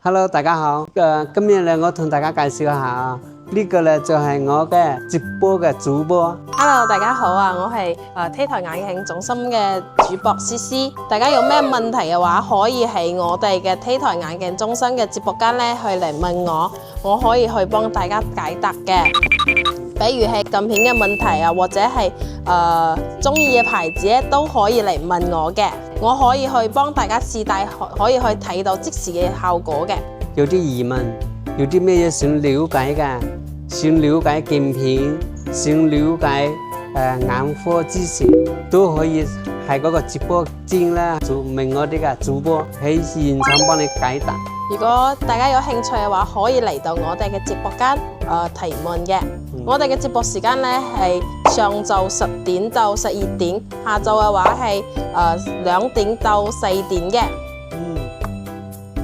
Hello， 大家好。今日咧，我同大家介紹下啊，呢個咧就係我嘅直播嘅主播。Hello， 大家好啊，我係T台眼鏡中心嘅主播思思。大家有咩問題嘅話，可以喺我哋嘅T台眼鏡中心嘅直播間咧去嚟問我，我可以去幫大家解答嘅。比如係鏡片嘅問題啊，或者係中意嘅牌子咧，都可以嚟問我嘅。我可以去幫大家試戴，可以去睇到即時嘅效果嘅。有啲疑問，有啲咩嘢想了解嘅，想了解鏡片，想了解眼科知識，都可以喺嗰個直播間啦，就問我哋嘅主播喺現場幫你解答。如果大家有興趣嘅話，可以嚟到我哋嘅直播間提問嘅。我哋嘅直播時間咧係上晝10點到12點，下晝嘅話係2點到4點嘅。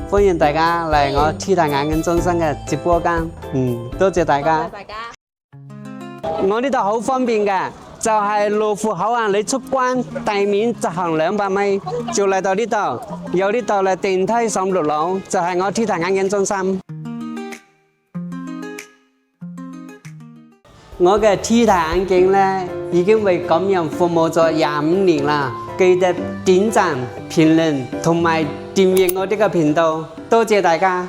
歡迎大家嚟我T台眼鏡中心嘅直播間。多謝大家。多謝大家。我呢度好方便嘅，就係羅湖口岸，你出關地面直行200米就嚟到呢度，由呢度咧電梯上6樓，就係我T台眼鏡中心。我嘅T台眼鏡咧已經為港人服務咗25年啦，記得點讚、評論同埋訂閱我哋嘅頻道，多謝大家。